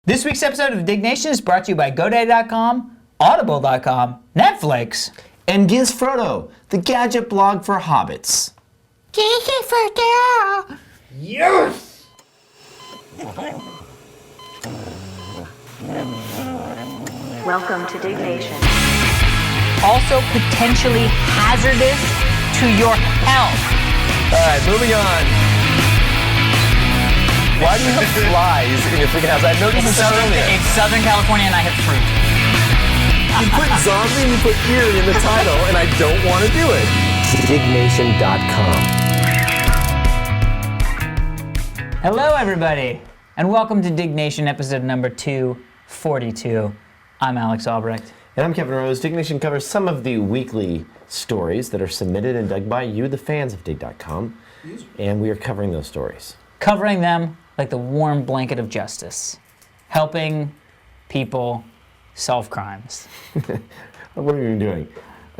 This week's episode of Diggnation is brought to you by GoDaddy.com, Audible.com, Netflix, and Giz Frodo, the gadget blog for hobbits. Gadget Frodo! Yes! Welcome to Diggnation. Also potentially hazardous to your health. Alright, moving on. Why do you have flies in your freaking house? I noticed this earlier. It's Southern California and I have fruit. You put zombie and you put eerie in the title, and I don't want to do it. Diggnation.com. Hello, everybody, and welcome to Diggnation, episode number 242. I'm Alex Albrecht. And I'm Kevin Rose. Diggnation covers some of the weekly stories that are submitted and dug by you, the fans of Dig.com, and we are covering those stories. Covering them like the warm blanket of justice, helping people solve crimes. What are you doing?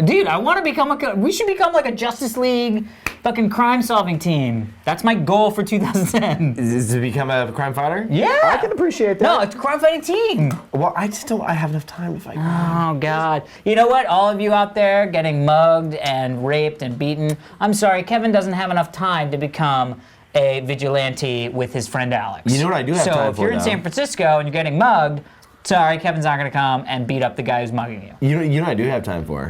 Dude, I want to become we should become like a Justice League fucking crime-solving team. That's my goal for 2010. Is to become a crime fighter? Yeah! I can appreciate that. No, it's a crime-fighting team. Well, I just don't have enough time to fight crime. Oh, God. You know what? All of you out there getting mugged and raped and beaten, I'm sorry, Kevin doesn't have enough time to become a vigilante with his friend Alex. You know what I do have time for, So if you're in San Francisco and you're getting mugged, sorry, Kevin's not going to come and beat up the guy who's mugging you. You know what I do have time for?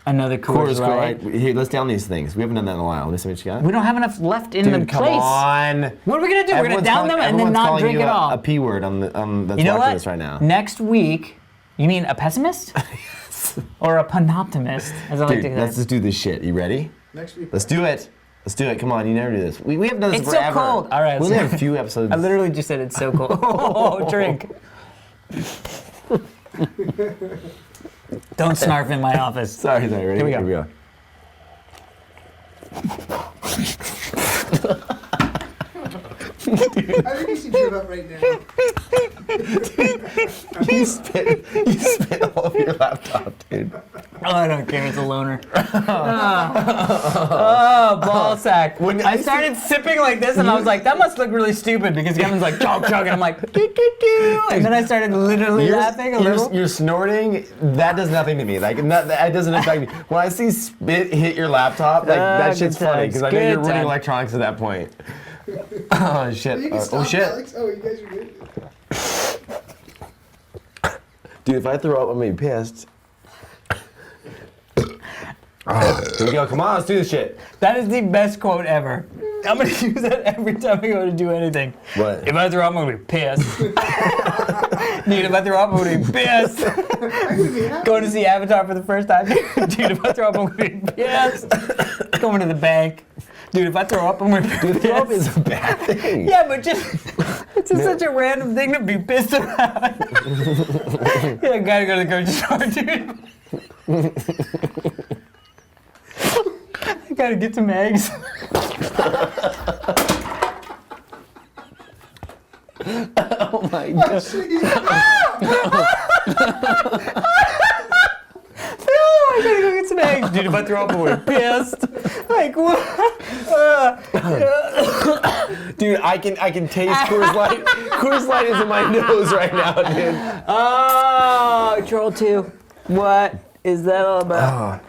Another Coors Light. Here, let's down these things. We haven't done that in a while. Let me see what you got. We don't have enough left in Dude, the come place. on. What are we going to do? We're going to down them and then not drink it all. A P word on that's you know watching what? this right now. Next week, you mean a pessimist? Or a panoptimist, as I like to Dude, say. let's just do this shit. You ready? Next week. Let's do it. Let's do it. Come on, you never do this. We haven't done this It's forever. so cold. All right. We only have a few episodes. I literally just said it's so cold. Oh, drink. Don't snarf in my office. Sorry, ready? Here we go. Here we go. I think you should give up right now. You spit all over your laptop, dude. Oh, I don't care. It's a loner. Oh, ball sack. I started sipping like this, and I was like, that must look really stupid, because Kevin's like, chug, chug, and I'm like, doo, doo, doo. And then I started literally laughing a little. You're snorting. That does nothing to me. Like that doesn't affect me. When I see spit hit your laptop, like that shit's funny, because I know you're ruining electronics at that point. Oh shit! You can stop, Oh shit! Alex. Oh, you guys are good. Dude, if I throw up, I'm gonna be pissed. Here we go. Come on, let's do this shit. That is the best quote ever. I'm gonna use that every time I go to do anything. What? If I throw up, I'm gonna be pissed. Dude, if I throw up, I'm gonna be pissed. Going to see Avatar for the first time. Dude, if I throw up, I'm gonna be pissed. Going to the bank. Dude, if I throw up, I'm gonna be pissed. Throw up is a bad thing. Yeah, but it's just such a random thing to be pissed about. Yeah, I gotta go to the grocery store, dude. I gotta get some eggs. Oh my god. I gotta go get some eggs. Dude, if I throw up, I'm gonna be pissed. Like, what? Dude, I can taste Coors Light. Coors Light is in my nose right now, dude. Oh, Troll 2. What is that all about?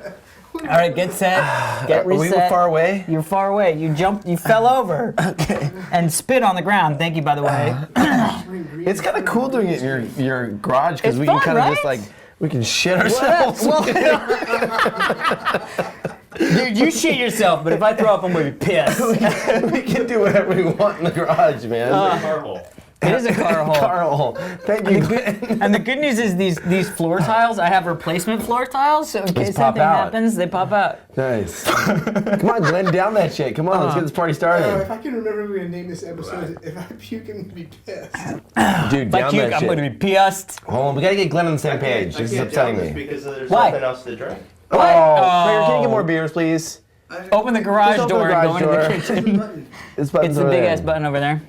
All right, get set. Get reset. We were far away? You're far away. You jumped. You fell over. Okay. And spit on the ground. Thank you, by the way. It's kind of cool doing it in your garage, because It's we can fun, kind of right? just like, we can shit ourselves. Dude, you shit yourself, but if I throw up, I'm gonna be pissed. We can do whatever we want in the garage, man. Car hole. It is a car hole. Car hole. Thank you. And the good news is these floor tiles, I have replacement floor tiles, so in case pop something out. happens, they pop out. Nice. Come on, Glenn, down that shit. Come on, let's get this party If started. I can remember, we're gonna name this episode. If I puke, I'm gonna be pissed. Dude, If I down puke, that I'm shit. gonna be pissed. Hold on, we gotta get Glenn on the same page. This is upsetting me. Because there's Why? nothing else to drink. Oh, Claire, can you get more beers, please? Open the garage Just open door the and go into garage the door. kitchen. This button's It's the over big there. ass button over there.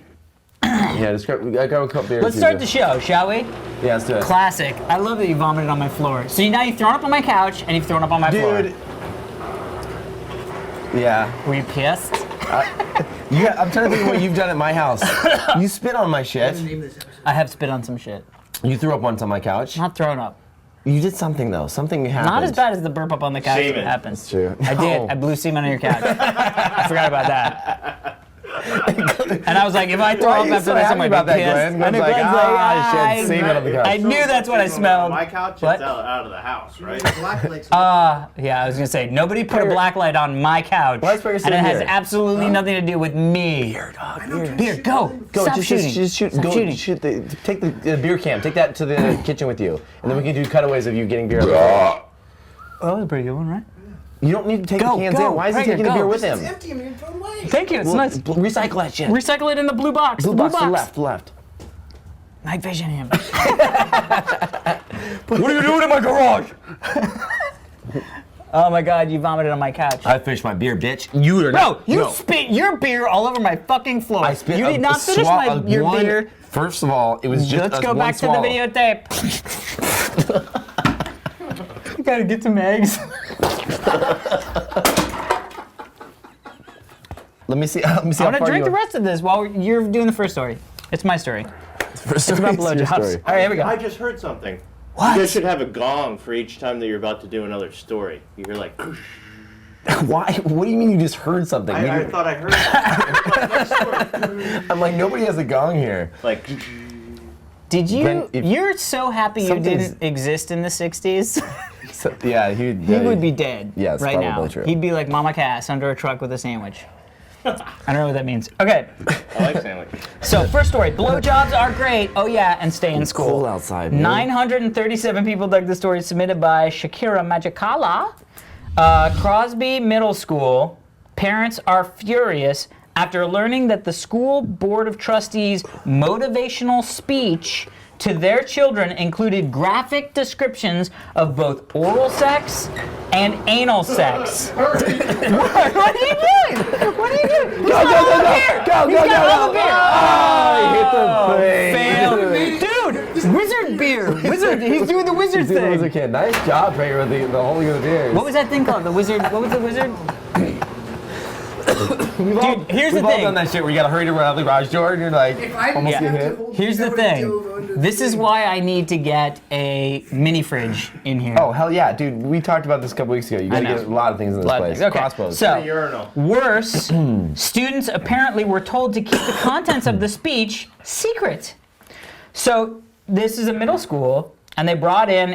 Yeah, just grab a couple beers. Let's start the show, shall we? Yeah, let's do it. Classic. I love that you vomited on my floor. So now you've thrown up on my couch and you've thrown up on my floor. Dude. Yeah. Were you pissed? Yeah, I'm trying to think of what you've done at my house. You spit on my shit. I have spit on some shit. You threw up once on my couch. Not thrown up. You did something though. Something happened. Not as bad as the burp up on the couch. Semen. It happens. That's true. I did. I blew semen on your couch. I forgot about that. And I was like, if I throw Why are up you after so this, I happy might about be that, pissed. Glenn? And Glenn's like, Glenn's shit, semen on the couch. I knew that's what I smelled. My couch, What? it's out of the house, right? Yeah, I was gonna say, nobody put a black light on my couch, Let's bring and it has here. absolutely nothing to do with me. Beer, go. Stop shooting. Just shoot. Stop Go shooting. shoot. Take the beer can. Take that to the kitchen with you, and then we can do cutaways of you getting beer. Oh, that was a pretty good one, right? You don't need to take Go, the cans go. in. Why is he Prager, taking the go. beer with him? It's empty. I'm gonna throw it away. Thank you, it's nice. Recycle that shit. Recycle it in the blue box. Blue the blue box to the left. Night vision him. What are you doing in my garage? Oh my god, you vomited on my couch. I finished my beer, bitch. You are Bro, not. you no. spit your beer all over my fucking floor. I spit. You did not finish your beer. First of all, it was just Let's a go one back swallow. to the videotape. You gotta get some eggs. Let me see. Let me see. I'm how gonna far drink you the rest of this while you're doing the first story. It's my story. It's about blowjobs. All right, here we I go. just heard something. What? You guys should have a gong for each time that you're about to do another story. You hear like, Why? What do you mean you just heard something? I thought I heard that. I'm like, nobody has a gong here. Like, Did you? Glenn, if- You're so happy you Something's- didn't exist in the '60s. So, yeah, He would be dead Yes, right now. probably true. He'd be like Mama Cass under a truck with a sandwich. I don't know what that means. Okay, I like sandwiches. so first story. Blowjobs are great. Oh yeah, and stay in school. cold outside, man. 937 people dug the story submitted by Shakira Magicala. Crosby Middle School. Parents are furious after learning that the school board of trustees' motivational speech to their children included graphic descriptions of both oral sex and anal sex. What are you doing? What are you doing? He's got all the beer. He's got all the beer. Hit the thing. Fail. Dude, wizard beer. Wizard. He's doing the wizard Dude, was a thing. kid. Nice job, Prager, with the holding of the beers. What was that thing called? The wizard. What was the wizard? We've all, Dude, here's the we've all thing. done that shit where you gotta hurry to run out of the garage door and you're like, If I almost didn't get have hit. to hold Here's the I would've thing. dove under This the is thing. why I need to get a mini fridge in here. Oh, hell yeah, dude. We talked about this a couple weeks ago. You gotta know. get a lot of things in this Lot of place. things. Okay. Crossbows. So, Urinal. worse, students apparently were told to keep the contents of the speech secret. So this is a middle school, and they brought in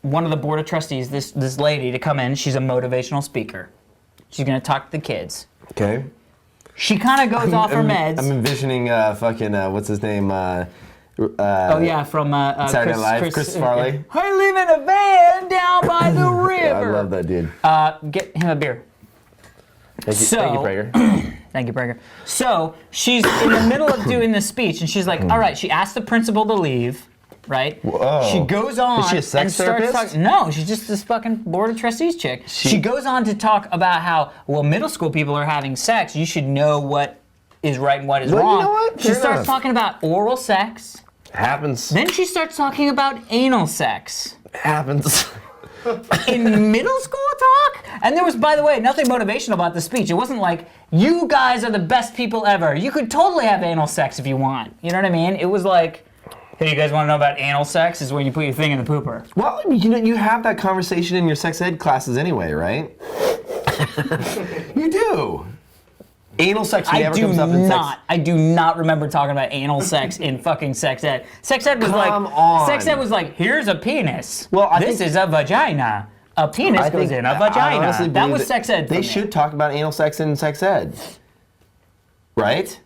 one of the board of trustees, this lady, to come in. She's a motivational speaker. She's gonna talk to the kids. Okay. She kind of goes off her meds. I'm envisioning fucking, what's his name? Oh yeah, from Saturday Night Live, Chris Farley. I live in a van down by the river. I love that dude. Get him a beer. Thank you, so- thank you, Prager. Thank you, Prager. So she's in the middle of doing this speech, and she's like, "All right." She asked the principal to leave, right? Whoa. She goes on Is she a sex and starts therapist? talking. No, she's just this fucking board of trustees chick. She goes on to talk about how middle school people are having sex. You should know what is right and what is Well, you wrong. know what? She Fair starts enough. talking about oral sex. Happens. Then she starts talking about anal sex. Happens. In middle school talk? And there was, by the way, nothing motivational about the speech. It wasn't like, you guys are the best people ever. You could totally have anal sex if you want. You know what I mean? It was like, hey, you guys want to know about anal sex? Is when you put your thing in the pooper. Well, you know, you have that conversation in your sex ed classes anyway, right? You do. Anal sex never comes up in sex. I do not remember talking about anal sex in fucking sex ed. Sex ed was Come on. sex ed was like, here's a penis. Well, I this think- is a vagina. A penis I goes think- in a I vagina. honestly That believe was sex ed. They for me. should talk about anal sex in sex ed. Right?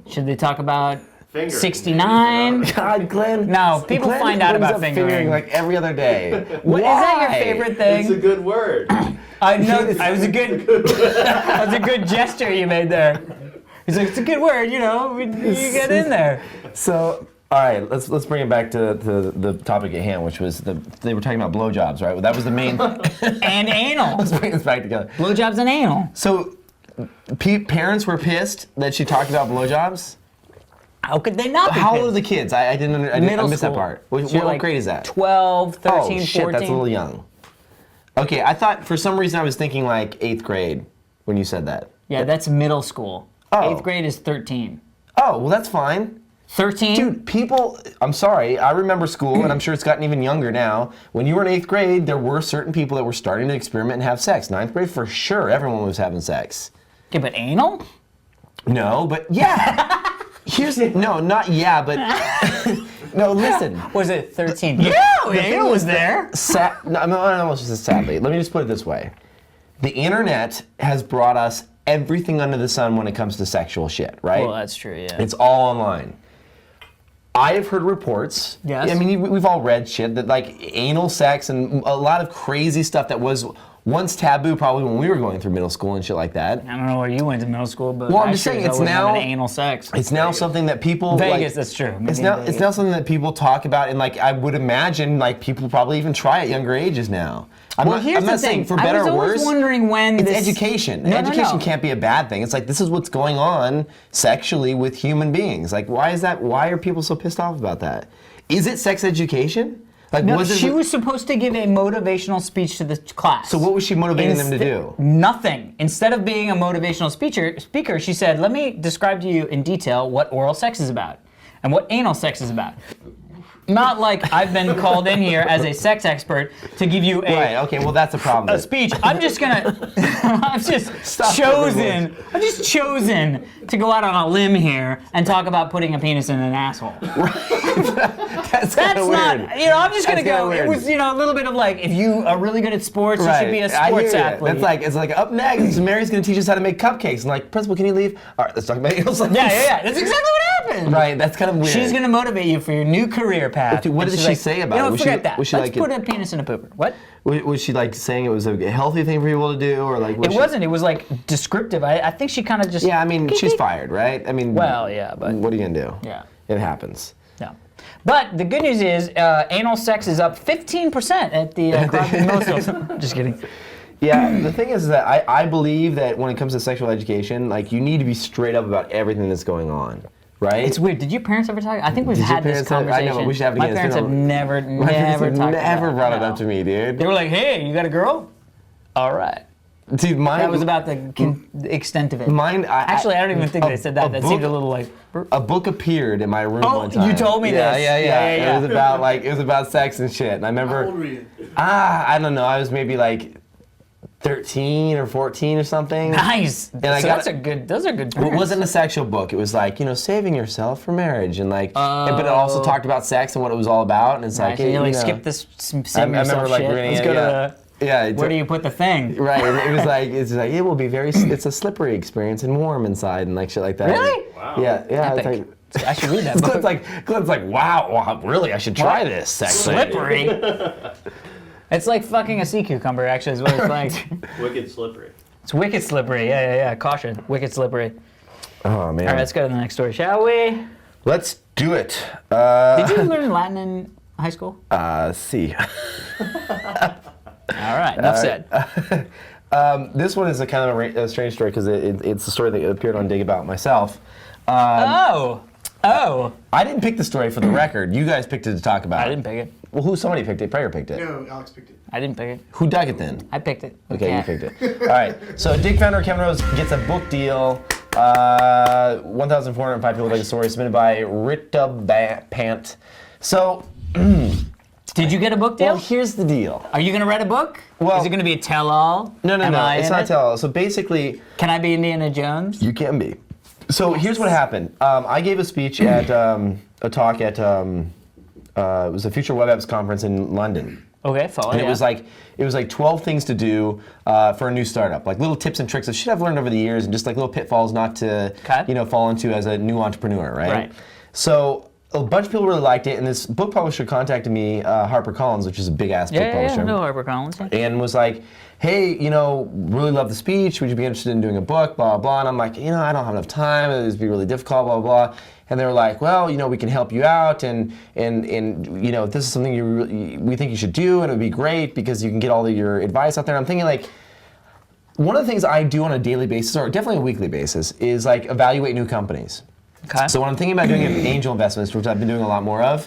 Should they talk about Fingering. 69? God, Glenn. No, people Glenn find out brings about up fingering. like every other day. What, is that your Why? favorite It's a thing? good word. I know that was a good that was a good gesture you made there. He's like, it's a good word, you know, you get in there. So, all right, let's bring it back to the topic at hand, which was they were talking about blowjobs, right? That was the main. And anal. Let's bring this back together. Blowjobs and anal. So, parents were pissed that she talked about blowjobs. How could they not be How old are pissed? the kids? I didn't. I Middle missed that school. part. What, So you're what like grade is that? 12, 13, oh shit, 14. that's a little young. Okay, I thought for some reason I was thinking like 8th grade when you said that. Yeah, that's middle school. Oh. 8th grade is 13. Oh, well, that's fine. 13? Dude, people, I'm sorry, I remember school, and I'm sure it's gotten even younger now. When you were in 8th grade, there were certain people that were starting to experiment and have sex. 9th grade, for sure, everyone was having sex. Okay, but anal? No, but yeah. Not yeah, but no, listen. Was it 13? Yeah, anal was there. I'm almost just sadly. Let me just put it this way. The internet has brought us everything under the sun when it comes to sexual shit, right? Well, that's true, yeah. It's all online. I have heard reports. Yes. I mean, we've all read shit that like anal sex and a lot of crazy stuff that was once taboo, probably when we were going through middle school and shit like that. I don't know where you went to middle school, but Well, I'm just saying, it's now anal sex. It's now something that people Vegas, like, that's true. It's now something that people talk about, and like I would imagine, like people probably even try at younger ages now. I'm not saying for better or worse. I was always wondering when it's education. Education can't be a bad thing. It's like this is what's going on sexually with human beings. Like why is that? Why are people so pissed off about that? Is it sex education? Like no, she was supposed to give a motivational speech to the class. So what was she motivating them to do? Nothing. Instead of being a motivational speaker, she said, "Let me describe to you in detail what oral sex is about and what anal sex is about." Not like I've been called in here as a sex expert to give you a right. Okay. Well, that's a problem. A speech. I'm just chosen to go out on a limb here and talk about putting a penis in an asshole. That's not. weird. I'm just gonna go. Weird. It was a little bit of like if you are really good at sports, you should be a sports athlete. That's like it's like up next, Mary's gonna teach us how to make cupcakes. And like, principal, can you leave? All right, let's talk about anal sex. Yeah. That's exactly what happened. Right. That's kind of weird. She's gonna motivate you for your new career path. What did she say about it? Forget that. Was she Let's like put a penis in a pooper. What? Was she like saying it was a healthy thing for people to do, or like? It wasn't. It was like descriptive. I think she kind of just. Yeah, I mean, she's fired, right? I mean. Well, yeah, but. What are you gonna do? Yeah. It happens. Yeah. But the good news is, anal sex is up 15% at the Crosby Middle School. Just kidding. Yeah, the thing is that I believe that when it comes to sexual education, like you need to be straight up about everything that's going on. Right? It's weird. Did your parents ever talk? I think we've had this conversation. I know, but we should have it again. My parents have never talked never brought it No. up to me, dude. They were like, "Hey, you got a girl? All right." Dude, mine. That was about the extent of it. Mine. Actually, I don't even think they said that. That seemed a little like. A book appeared in my room one time. You told me this. Yeah. It was about sex and shit. And I remember. How old were you? I don't know. I was maybe like 13 or 14 or something. Nice. And Those are good. It wasn't a sexual book. It was like, saving yourself for marriage and like, but it also talked about sex and what it was all about. And it's like, skip this save I yourself remember like shit. reading Let's it. go to the. Where do you put the thing? Right. It was like it will be it's a slippery experience and warm inside and like shit like that. Really? Wow. Yeah. Epic. It's like, I should read that book. Glenn's like, wow, really? I should try this sex thing. Slippery. It's like fucking a sea cucumber, actually, is what it's like. Wicked slippery. It's wicked slippery. Yeah. Caution. Wicked slippery. Oh, man. All right, let's go to the next story, shall we? Let's do it. Did you learn Latin in high school? See. All right, enough said. This one is a kind of a strange story because it's a story that appeared on Dig About myself. Oh. I didn't pick the story for the record. You guys picked it to talk about. I didn't pick it. Well, somebody picked it. Prayer picked it. No, Alex picked it. I didn't pick it. Who dug it then? I picked it. Okay, you picked it. All right. So Dig founder Kevin Rose gets a book deal. 1,405 people like the story submitted by Rita Pant. So. Did you get a book deal? Well, here's the deal. Are you going to write a book? Well, is it going to be a tell-all? No. It's not a tell-all. So basically. Can I be Indiana Jones? You can be. So here's what happened. I gave a speech at a talk at it was a Future Web Apps conference in London. Okay, follow. And it was like 12 things to do for a new startup, like little tips and tricks of shit I've learned over the years, and just like little pitfalls not to fall into as a new entrepreneur, right? Right. So a bunch of people really liked it, and this book publisher contacted me, HarperCollins, which is a big ass book publisher. Yeah, no HarperCollins. Yeah. And was like, hey, really love the speech. Would you be interested in doing a book? Blah, blah. And I'm like, I don't have enough time. It would be really difficult, blah, blah. And they were like, well, we can help you out. And this is something we think you should do. And it would be great because you can get all of your advice out there. And I'm thinking like, one of the things I do on a daily basis, or definitely a weekly basis, is like evaluate new companies. Okay. So when I'm thinking about doing angel investments, which I've been doing a lot more of,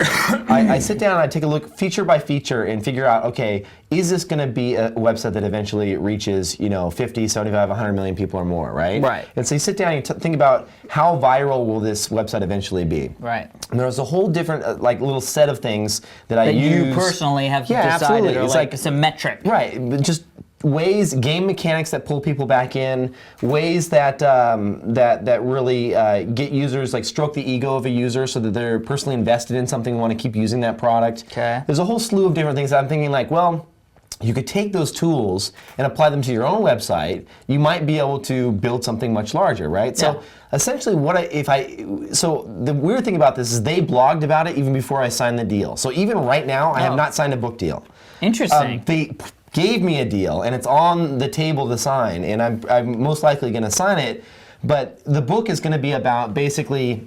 I sit down and I take a look feature by feature and figure out, okay, is this going to be a website that eventually reaches, 50, 75, 100 million people or more, right? Right. And so you sit down and you think about how viral will this website eventually be. Right. And there's a whole different, little set of things that I use. You personally have Yeah, decided absolutely. are It's like some metric. Right, but just game mechanics that pull people back in, ways that that really get users, stroke the ego of a user so that they're personally invested in something and want to keep using that product. Okay. There's a whole slew of different things that I'm thinking you could take those tools and apply them to your own website. You might be able to build something much larger, right? Yeah. So essentially so the weird thing about this is they blogged about it even before I signed the deal. So even right now, I have not signed a book deal. Interesting. They gave me a deal, and it's on the table to sign, and I'm most likely going to sign it. But the book is going to be about basically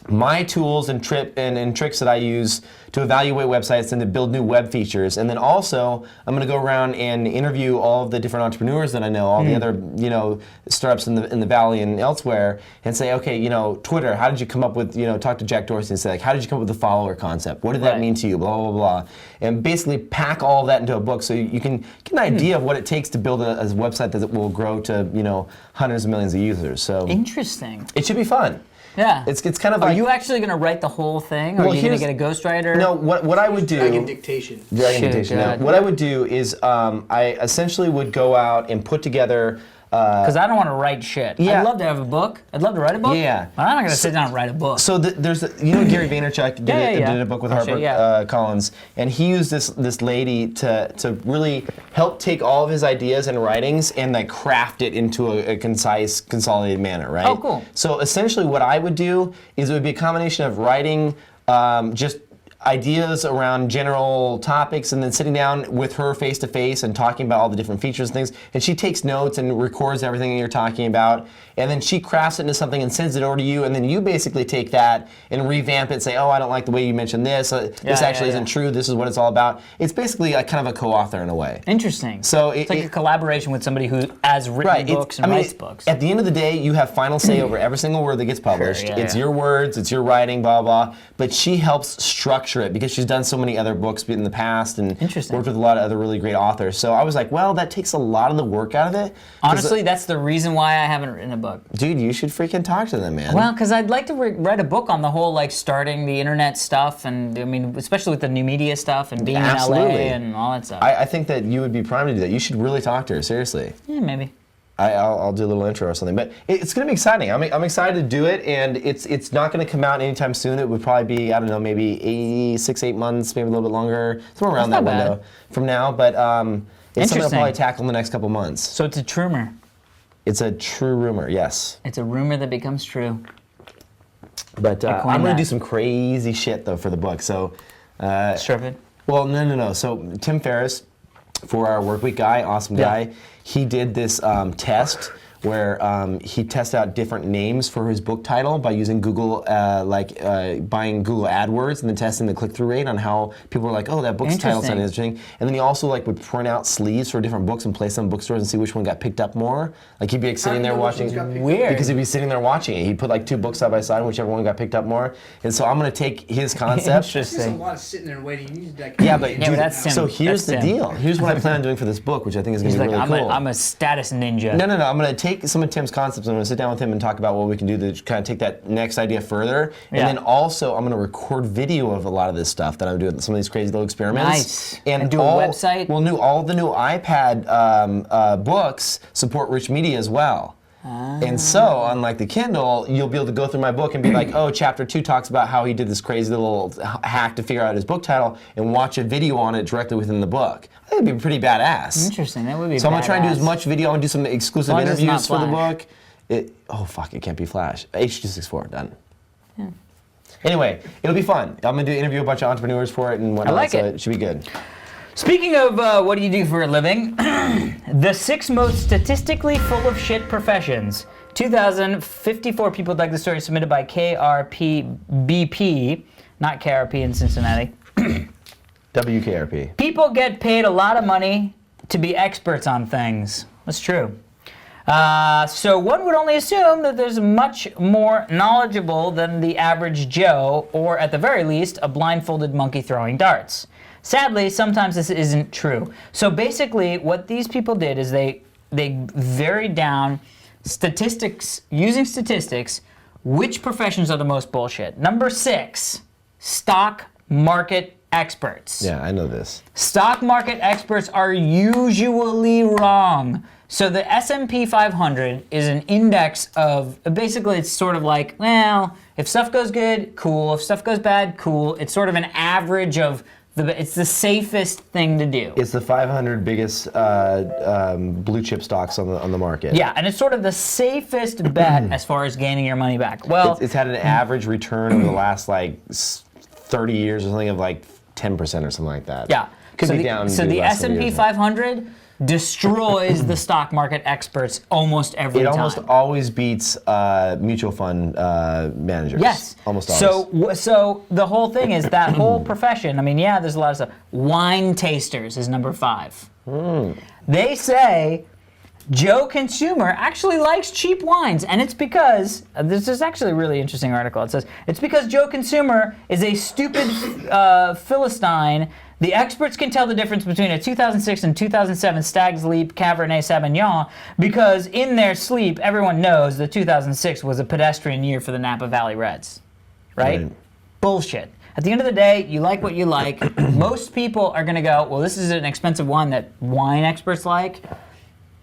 my tools and tricks that I use to evaluate websites and to build new web features. And then also, I'm going to go around and interview all of the different entrepreneurs that I know, all the other startups in the Valley and elsewhere, and say, okay, Twitter, how did you come up with, talk to Jack Dorsey and say, how did you come up with the follower concept? What did that mean to you? Blah, blah, blah. And basically pack all that into a book so you can get an idea of what it takes to build a website that will grow to, hundreds of millions of users. So Interesting. it should be fun. Yeah. It's kind of Are like... you actually going to write the whole thing? Or are you going to get a ghostwriter? No, what I would do... Dragon dictation. No, what I would do is I essentially would go out and put together... Because I don't want to write shit. Yeah. I'd love to have a book. I'd love to write a book. Yeah. But I'm not going to sit down and write a book. So there's Gary Vaynerchuk did a book with Harper Collins, and he used this lady to really help take all of his ideas and writings and craft it into a concise, consolidated manner, right? Oh, cool. So essentially, what I would do is it would be a combination of writing just ideas around general topics and then sitting down with her face to face and talking about all the different features and things. And she takes notes and records everything you're talking about. And then she crafts it into something and sends it over to you. And then you basically take that and revamp it, say, oh, I don't like the way you mentioned this. This actually isn't true. This is what it's all about. It's basically kind of a co-author in a way. Interesting. So it's like a collaboration with somebody who has written books and writes books. At the end of the day, you have final say over every single word that gets published. Sure, it's your words, it's your writing, blah, blah. But she helps structure it because she's done so many other books in the past and worked with a lot of other really great authors. So I was like, well, that takes a lot of the work out of it. Honestly, that's the reason why I haven't written a book. Dude, you should freaking talk to them, man. Well, because I'd like to write a book on the whole starting the internet stuff, and I mean, especially with the new media stuff and being in LA and all that stuff. I think that you would be primed to do that. You should really talk to her, seriously. Yeah, maybe. I'll do a little intro or something, but it's going to be exciting. I'm excited to do it, and it's not going to come out anytime soon. It would probably be, I don't know, maybe 6-8 months, maybe a little bit longer, somewhere around that window from now. But it's something I'll probably tackle in the next couple months. So it's a rumor. It's a true rumor, yes. It's a rumor that becomes true. But I'm going to do some crazy shit though for the book. So strip it. Well, no. So Tim Ferriss, 4-Hour Workweek guy, awesome guy. He did this test where he tested out different names for his book title by using Google, buying Google AdWords and then testing the click-through rate on how people were like, oh, that book's title sounded interesting. And then he also would print out sleeves for different books and place them in bookstores and see which one got picked up more. Like he'd be sitting there watching. Weird. Because he'd be sitting there watching it. He'd put 2 books side by side, and whichever one got picked up more. And so I'm going to take his concept. There's a lot of sitting there and waiting. You need to, yeah, but dude, that's Tim. So here's That's the Tim. deal. Here's what I plan on doing for this book, which I think is going to be really cool. I'm a status ninja. No. I'm going to take some of Tim's concepts and I'm going to sit down with him and talk about what we can do to kind of take that next idea further. And then also I'm going to record video of a lot of this stuff that I'm doing, some of these crazy little experiments. Nice. And do a website? Well, all the new iPad books support rich media as well. And so, unlike the Kindle, you'll be able to go through my book and be like, oh, chapter 2 talks about how he did this crazy little hack to figure out his book title and watch a video on it directly within the book. I think it'd be pretty badass. Interesting, that would be So I'm going to try and do as much video and do some exclusive interviews for the book. It can't be Flash. H.264, done. Yeah. Anyway, it'll be fun. I'm going to interview a bunch of entrepreneurs for it and whatnot, I like so it. It should be good. Speaking of what do you do for a living, the 6 most statistically full of shit professions. 2,054 people dug the story submitted by KRPBP, not KRP in Cincinnati. WKRP. People get paid a lot of money to be experts on things. That's true. So one would only assume that there's much more knowledgeable than the average Joe, or at the very least, a blindfolded monkey throwing darts. Sadly, sometimes this isn't true. So basically, what these people did is they varied down statistics, using statistics, which professions are the most bullshit. Number 6, stock market experts. Yeah, I know this. Stock market experts are usually wrong. So the S&P 500 is an index of, basically it's sort of like, well, if stuff goes good, cool. If stuff goes bad, cool. It's sort of an average of, it's the safest thing to do. It's the 500 biggest blue chip stocks on the market. Yeah, and it's sort of the safest bet as far as gaining your money back. Well, it's had an average return over the last like 30 years or something of like 10% or something like that. Yeah. Could be down. So the less than S&P years. 500 destroys the stock market experts almost every time. It almost always beats mutual fund managers. Yes. Almost always. So the whole thing is that whole profession. I mean, yeah, there's a lot of stuff. Wine tasters is number 5. They say Joe Consumer actually likes cheap wines, and it's because, this is actually a really interesting article. It says, it's because Joe Consumer is a stupid Philistine. The experts can tell the difference between a 2006 and 2007 Stag's Leap Cabernet Sauvignon because in their sleep, everyone knows that 2006 was a pedestrian year for the Napa Valley Reds, right? Bullshit. At the end of the day, you like what you like. Most people are going to go, well, this is an expensive wine that wine experts like.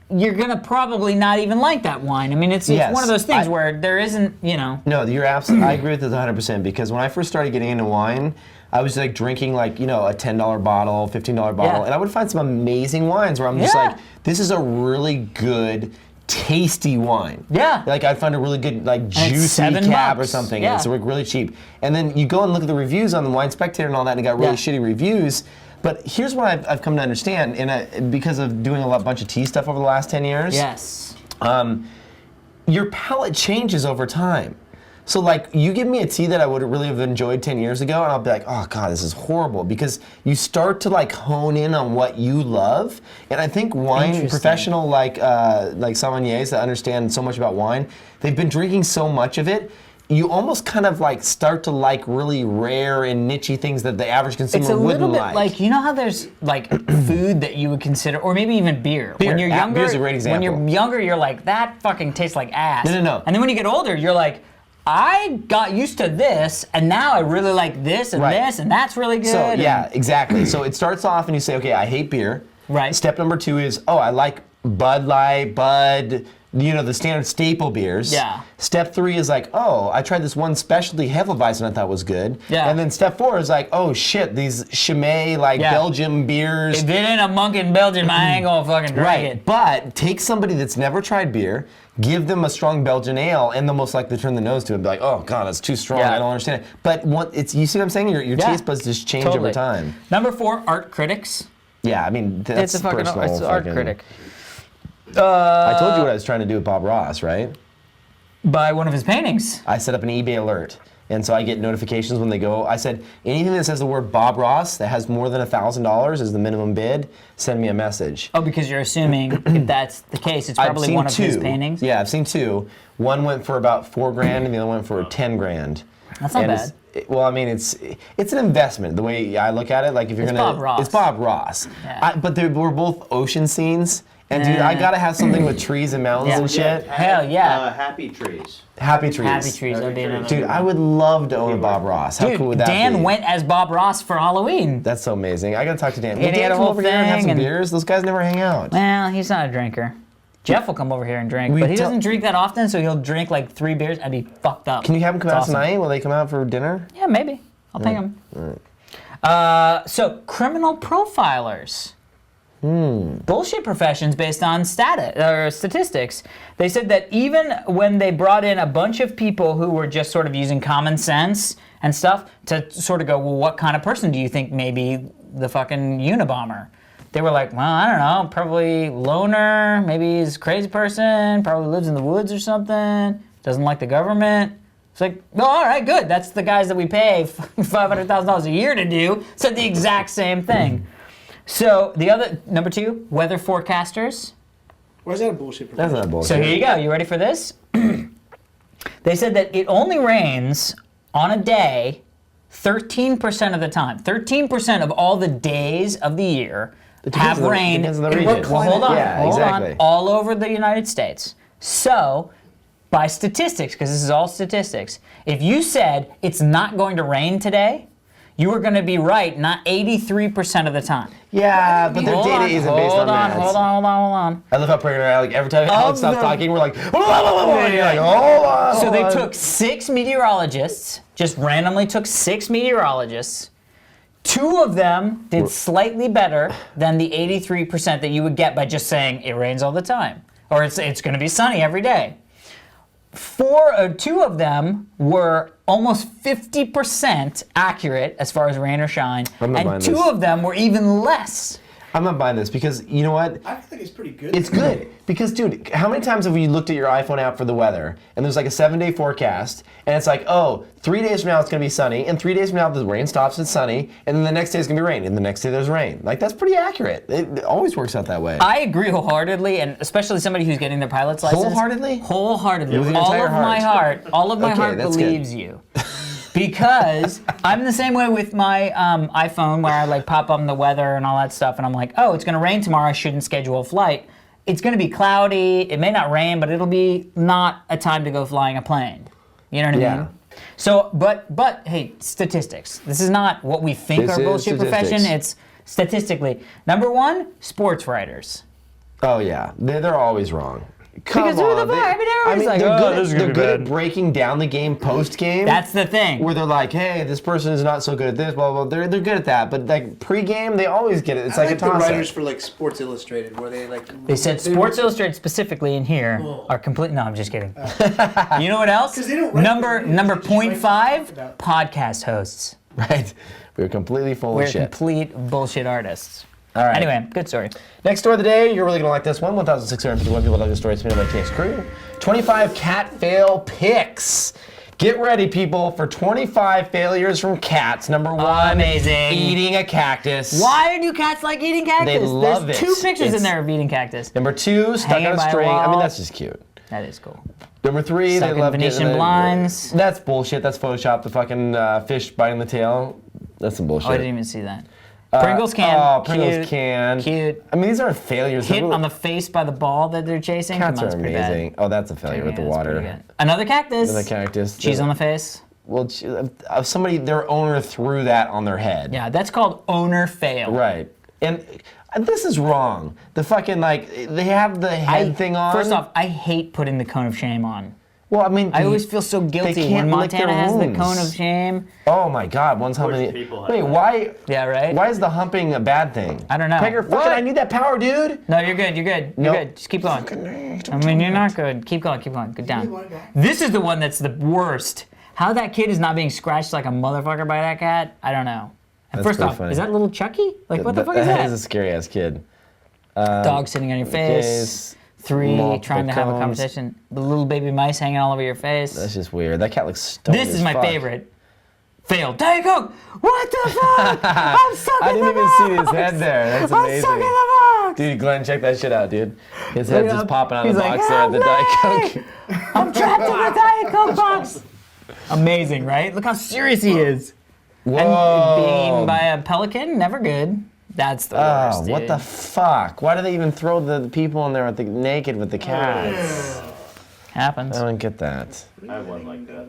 You're going to probably not even like that wine. I mean, it's one of those things where there isn't, you know. No, you're absolutely, I agree with this 100% because when I first started getting into wine, I was like drinking like, you know, a $10 bottle, $15 bottle, and I would find some amazing wines where I'm just like, this is a really good, tasty wine. Yeah. Like I'd find a really good, like juicy cab or something, and it's like really cheap. And then you go and look at the reviews on the Wine Spectator and all that, and it got really shitty reviews. But here's what I've come to understand, and because of doing a bunch of tea stuff over the last 10 years. Yes. Your palate changes over time. So like, you give me a tea that I would really have enjoyed 10 years ago, and I'll be like, oh God, this is horrible, because you start to like hone in on what you love. And I think wine professional like sommeliers that understand so much about wine, they've been drinking so much of it, you almost kind of like start to like really rare and niche-y things that the average consumer wouldn't like. It's a little bit like, you know how there's like food that you would consider, or maybe even beer. When you're younger, beer's a great example. When you're younger, you're like, that fucking tastes like ass. No. And then when you get older, you're like, I got used to this, and now I really like this and this, and that's really good. So yeah, exactly. So it starts off and you say, okay, I hate beer. Right. Step number 2 is, oh, I like Bud Light, Bud, you know, the standard staple beers. Yeah. Step 3 is like, oh, I tried this one specialty Hefeweizen I thought was good. Yeah. And then step 4 is like, oh shit, these Chimay, like Belgium beers. If it ain't a monk in Belgium, I ain't gonna fucking drink it. But take somebody that's never tried beer, give them a strong Belgian ale, and they'll most likely turn the nose to it and be like, oh God, that's too strong, I don't understand it. But you see what I'm saying? Your taste buds just change over time. Number 4, art critics. Yeah, I mean, that's it's a fucking personal. It's art critic. I told you what I was trying to do with Bob Ross, right? By one of his paintings. I set up an eBay alert. And so I get notifications when they go. I said, anything that says the word Bob Ross that has more than $1,000 as the minimum bid, send me a message. Oh, because you're assuming if that's the case, it's probably one of his paintings? Yeah, I've seen 2. One went for about $4,000 and the other went for $10,000. That's not bad. Well, I mean, it's an investment. The way I look at it, like if you're Bob Ross. It's Bob Ross. Yeah. But we're both ocean scenes. And dude, I gotta have something with trees and mountains and shit. Hell yeah. Happy trees. Happy trees. Happy trees. That'd be another Dude, I would love to own a Bob Ross. How cool would that be? Dan went as Bob Ross for Halloween. That's so amazing. I gotta talk to Dan. He Will Dan had a come whole over here and have some thing beers? Those guys never hang out. Well, he's not a drinker. Jeff will come over here and drink, but he doesn't drink that often, so he'll drink like 3 beers and be fucked up. Can you have him come out tonight? Will they come out for dinner? Yeah, maybe. I'll pay him. So, criminal profilers. Bullshit professions based on statistics. They said that even when they brought in a bunch of people who were just sort of using common sense and stuff to sort of go, well, what kind of person do you think may be the fucking Unabomber? They were like, well, I don't know, probably loner, maybe he's a crazy person, probably lives in the woods or something, doesn't like the government. It's like, well, all right, good. That's the guys that we pay $500,000 a year to do. Said the exact same thing. So the other, number 2, weather forecasters. Why is that a bullshit That's profession? not bullshit. So here you go. You ready for this? They said that it only rains on a day 13% of the time. 13% of all the days of the year have rain. Depends on the in region. what climate? Hold on, Yeah, hold exactly. on. All over the United States. So, by statistics, because this is all statistics, if you said it's not going to rain today, you are going to be right, not 83% of the time. Yeah, but their data isn't based on that. Hold on. I love how pregnant I like every time Alex stops the- talking, we're like, blah, blah, blah, blah, and you're like, hold on. So they hold on. took 6 meteorologists, just randomly took 6 meteorologists. 2 of them did slightly better than the 83% that you would get by just saying it rains all the time, or it's going to be sunny every day. 2 of them were almost 50% accurate as far as rain or shine, I'm not and buying 2 this. of them were even less. I'm not buying this because you know what? I think it's pretty good. It's good because, dude, how many times have you looked at your iPhone app for the weather and there's like a 7-day forecast and it's like, oh, 3 days from now it's gonna be sunny, and 3 days from now the rain stops, it's sunny, and then the next day it's gonna be rain, and the next day there's rain. Like that's pretty accurate. It always works out that way. I agree wholeheartedly, and especially somebody who's getting their pilot's license. Wholeheartedly? Wholeheartedly. With your All entire of my heart. heart. All of my Okay, heart that's good. believes you. Because I'm the same way with my iPhone, where I like pop on the weather and all that stuff, and I'm like, oh, it's gonna rain tomorrow, I shouldn't schedule a flight. It's gonna be cloudy, it may not rain, but it'll be not a time to go flying a plane. You know what I Yeah. mean? So, but hey, statistics. This is not what we think This our is bullshit profession, statistics. it's statistically. Number 1, sports writers. Oh yeah, they're always wrong. Come Because who the on, fuck? I mean, everybody's like, they're "Oh, good, this is at, gonna they're be good bad." at breaking down the game post game. That's the thing. Where they're like, hey, this person is not so good at this, blah, blah, blah. They're good at that. But like pre-game, they always get it. It's I like like a the toss-up. writers for like Sports Illustrated, where they like. They said Sports Illustrated specifically in here are complete. No, I'm just kidding. You know what else? 'Cause they don't write Number the news, they just write .5, about- podcast hosts. Right? We're completely full We're of shit. complete bullshit artists. All right. Anyway, good story. Next story of the day, you're really going to like this one. 1,651 people like the story submitted by TX Crew. 25 cat fail picks. Get ready, people, for 25 failures from cats. Number 1, Amazing. eating a cactus. Why do cats like eating cactus? They love There's it. 2 pictures in It's- there of eating cactus. Number 2, stuck Hanging on a by a string. I mean, wall. that's just cute. That is cool. Number 3, Stuck they in love Venetian getting blinds. That's bullshit. That's Photoshop. The fucking fish biting the tail. That's some bullshit. Oh, I didn't even see that. Pringles can. Oh, Pringles Cute. can. Cute. I mean, these aren't failures. Hit They're on the face by the ball that they're chasing. cats Come on, are it's pretty bad. amazing. Oh, that's a failure with the Yeah, it's pretty water. good. Another cactus. The cactus. Cheese on the face. Well, somebody, their owner threw that on their head. Yeah, that's called owner fail. Right. And this is wrong. The fucking, like, they have the head thing on. First off, I hate putting the cone of shame on. well, I mean, I always feel so guilty can't when lick their Montana has the wounds. cone of shame. oh my God, one's humping. people have Wait, that. why? Yeah, right? Why is the humping a bad thing? I don't know. Pegger, fucking, What? I need that power, dude. No, you're good. You're good. You're Nope. good. Just keep going. I mean, you're not good. Keep going. Keep going. Go down. want it back? This is the one that's the worst. How that kid is not being scratched like a motherfucker by that cat, I don't know. And That's first pretty off, funny. is that little Chucky? Like, what the fuck is That is a that? scary ass kid. Dog sitting on your face. 3, multiple trying to have a cones. competition. The little baby mice hanging all over your face. That's just weird. That cat looks stoned. This as is my fuck. favorite. Fail. Diet Coke! What the fuck? I'm stuck I in didn't the even see his box! head there. That's I'm amazing. stuck in the box! Dude, Glenn, check that shit out, dude. His Look head's up. just popping out of He's the like, box there at the Diet "Help Coke. me! I'm trapped in the Diet Coke box! Amazing, right? Look how serious he is. Whoa. And being eaten by a pelican, never good. That's the worst, Oh, what dude. the fuck? Why do they even throw the people in there with the naked with the cats? Happens. I don't get that. I have one like that.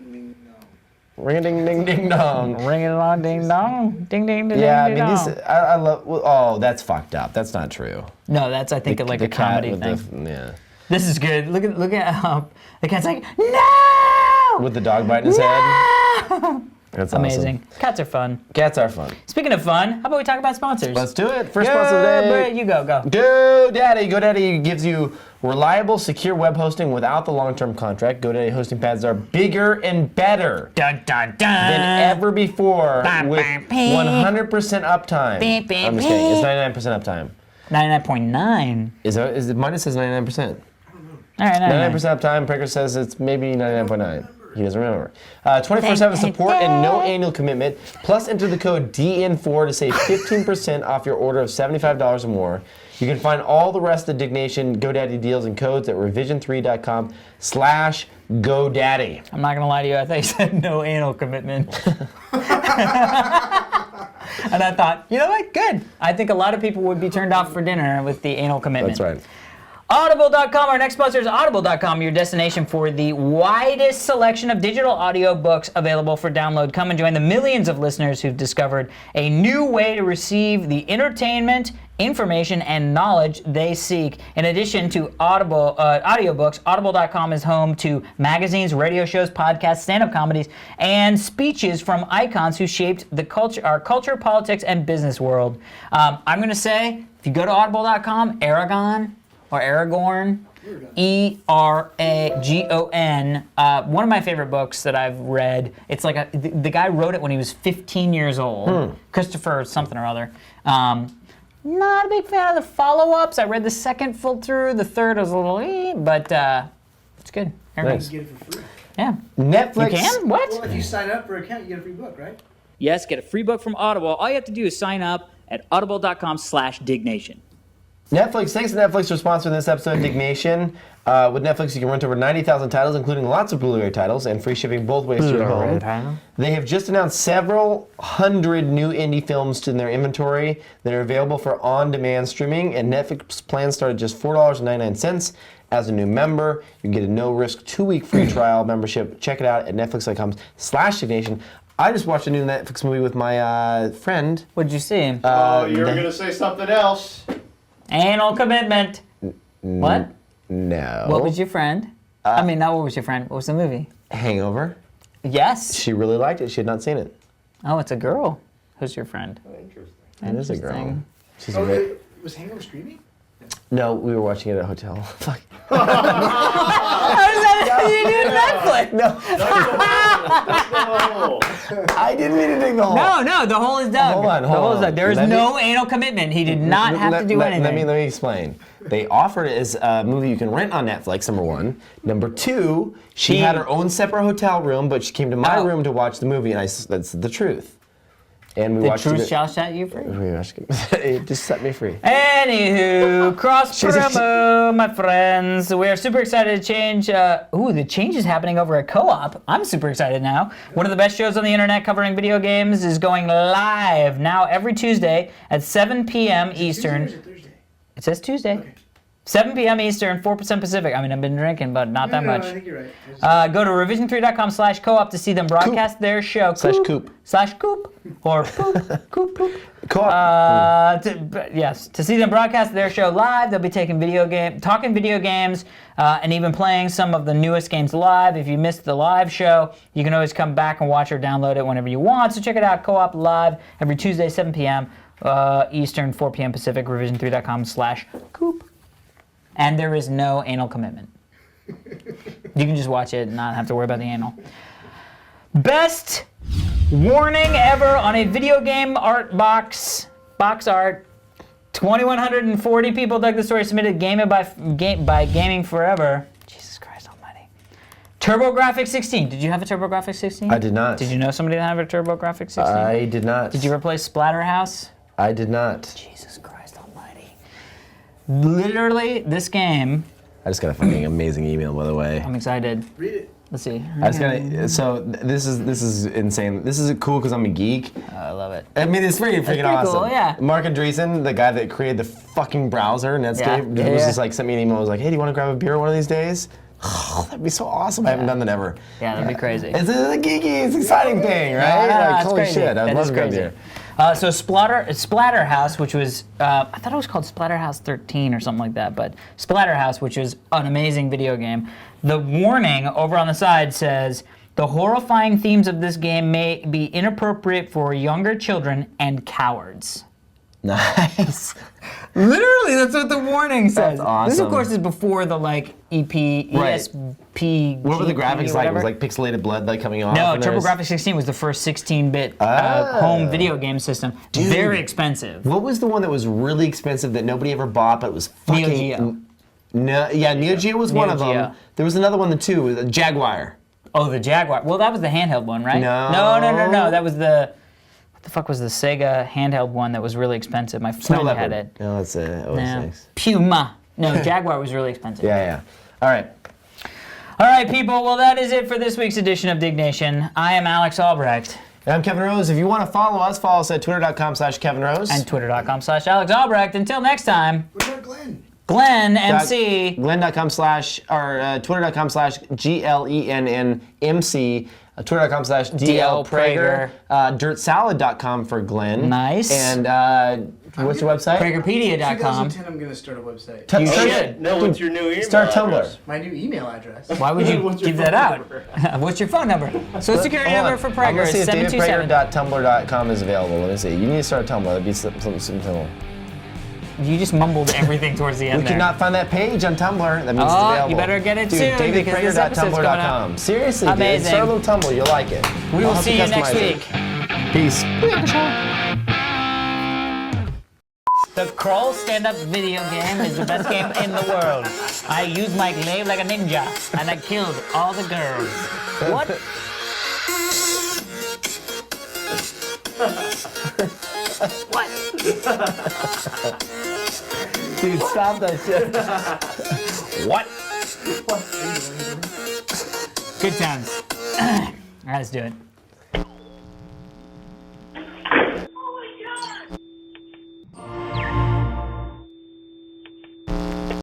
Ring a ding ding ding dong. Ring it along, ding dong, ding ding ding Yeah, I ding mean, dong. I love. Oh, that's fucked up. That's not true. No, that's I think like The a cat comedy with thing. yeah. This is good. Look at the cat's like no. With the dog biting his head. No! That's awesome. Amazing. Cats are fun. Cats are fun. Speaking of fun, how about we talk about sponsors? Let's do it. First sponsor of the day. Brett, you go. GoDaddy gives you reliable, secure web hosting without the long-term contract. GoDaddy hosting pads are bigger and better Dun dun dun. than ever before Bam, with bam, bam. 100% uptime. Bam, bam, I'm just kidding. It's bam. 99% uptime. 99.9. Is it? Mine says 99%. All right, 99% uptime. Prager says it's maybe 99.9. He doesn't remember. 24/7 support and no annual commitment. Plus, enter the code DN4 to save 15% off your order of $75 or more. You can find all the rest of the Diggnation GoDaddy deals and codes at revision3.com/GoDaddy. I'm not gonna lie to you. I thought you said no anal commitment. And I thought, you know what? Good. I think a lot of people would be turned off for dinner with the anal commitment. That's right. Audible.com, our next sponsor is Audible.com, your destination for the widest selection of digital audio books available for download. Come and join the millions of listeners who've discovered a new way to receive the entertainment, information, and knowledge they seek. In addition to audiobooks, Audible.com is home to magazines, radio shows, podcasts, stand-up comedies, and speeches from icons who shaped our culture, politics, and business world. I'm going to say, if you go to Audible.com, Aragon, or Aragorn, Eragon, one of my favorite books that I've read. It's like the guy wrote it when he was 15 years old. Christopher something or other. Not a big fan of the follow-ups. I read the second full through. The third was a little but it's good. Nice. You get it for free. Yeah. Netflix. You can? What? Well, if you sign up for an account, you get a free book, right? Yes, get a free book from Audible. All you have to do is sign up at audible.com/Diggnation. Netflix, thanks to Netflix for sponsoring this episode of Diggnation. With Netflix, you can rent over 90,000 titles, including lots of Blu-ray titles, and free shipping both ways to your home. They have just announced several hundred new indie films in their inventory that are available for on-demand streaming, and Netflix plans start at just $4.99. As a new member, you can get a no-risk 2-week free trial membership. Check it out at netflix.com/Diggnation. I just watched a new Netflix movie with my friend. What'd you see? You were going to say something else. Anal commitment. What? No. What was your friend? I mean, not what was your friend. What was the movie? Hangover. Yes. She really liked it. She had not seen it. Oh, it's a girl. Who's your friend? Interesting. It is a girl. Interesting. She's Oh, a great. was Hangover streaming? No, we were watching it at a hotel. Fuck. How does that you do Netflix? No, I didn't mean to dig the hole. No, the hole is dug. Hold on. The hole is dug. There is no anal commitment. He did not have to do anything. Let me explain. They offered it as a movie you can rent on Netflix, number one. Number two, she had her own separate hotel room, but she came to my room to watch the movie, and that's the truth. And we The watched truth it. shall set you free. It just set me free. Anywho, cross promo, my friends. We are super excited to change. The change is happening over at Co-op. I'm super excited now. One of the best shows on the internet covering video games is going live now every Tuesday at 7 p.m. Eastern. Tuesday or is it Thursday? It says Tuesday. Okay. 7 p.m. Eastern, 4% Pacific. I mean, I've been drinking, but not that much. No, I think you're right. Go to revision3.com/co-op to see them broadcast their show. /coop. /coop. Or poop. Coop. Co-op. To see them broadcast their show live. They'll be talking video games, and even playing some of the newest games live. If you missed the live show, you can always come back and watch or download it whenever you want. So check it out, Co-op live every Tuesday, 7 p.m. Eastern, 4 p.m. Pacific, revision3.com/coop. And there is no anal commitment. You can just watch it and not have to worry about the anal. Best warning ever on a video game art box art. 2,140 people dug the story, submitted by Gaming Forever. Jesus Christ almighty. TurboGrafx 16. Did you have a TurboGrafx 16? I did not. Did you know somebody that had a TurboGrafx 16? I did not. Did you ever play Splatterhouse? I did not. Jesus Christ almighty. Literally, this game. I just got a fucking amazing email, by the way. I'm excited. Read it. Let's see. I just gotta. So this is insane. This is cool because I'm a geek. I love it. I mean, it's freaking pretty awesome. cool, yeah. Mark Andreessen, the guy that created the fucking browser, Netscape, Yeah. was Yeah. just like sent me an email. Was like, hey, do you want to grab a beer one of these days? Oh, that'd be so awesome. I haven't done that ever. Yeah, that'd be crazy. It's a geeky, it's an exciting thing, right? Yeah, Like, it's holy crazy. shit, That I'd love is to grab crazy. beer. So Splatterhouse, which was, I thought it was called Splatterhouse 13 or something like that, but Splatterhouse, which is an amazing video game. The warning over on the side says, the horrifying themes of this game may be inappropriate for younger children and cowards. Nice. Literally, that's what the warning says. That's awesome. This, of course, is before the ESP. What were the GP, graphics like? It whatever. was like pixelated blood like coming off? No, and there's- TurboGrafx 16 was the first 16-bit home video game system. Dude. Very expensive. What was the one that was really expensive that nobody ever bought, but it was fucking... Neo Geo. No, yeah, Neo Geo was one Neo of them. Geo. There was another one too, Jaguar. Oh, the Jaguar. Well, that was the handheld one, right? No. No. That was the... What the fuck was the Sega handheld one that was really expensive? My Snow friend Leopard. had it. No, that's it. Oh, No. nice. Puma. No, Jaguar was really expensive. Yeah. All right. All right, people. Well, that is it for this week's edition of Diggnation. I am Alex Albrecht. And I'm Kevin Rose. If you want to follow us at twitter.com/Kevin Rose. And twitter.com/Alex Albrecht. Until next time, What about Glenn? Glenn, MC. Glenn.com/ or twitter.com/GLENNMC. Twitter.com/DL Prager. Dirtsalad.com for Glenn. Nice. And what's your website? Pragerpedia.com. 2010, I'm gonna start a website. You should. No, what's your new email Start address? Tumblr. My new email address. Why would you What's your give that phone out? number? What's your phone number? Social security Hold number on. for I'm Prager gonna is see if 727. davidprager.tumblr.com is available. Let me see. You need to start a Tumblr. That'd be something simple. You just mumbled everything towards the end We there. could not find that page on Tumblr. That means it's Oh, available. you better get it Dude, soon because this episode's coming davidprager.tumblr.com. Seriously, dude. Amazing. Start a little Tumblr. You'll like it. We I'll will help see you next customize week. it. Peace. The Kroll stand-up video game is the best game in the world. I use my glaive like a ninja, and I killed all the girls. What? What? Dude, stop that shit. What? Good times. Let's do it.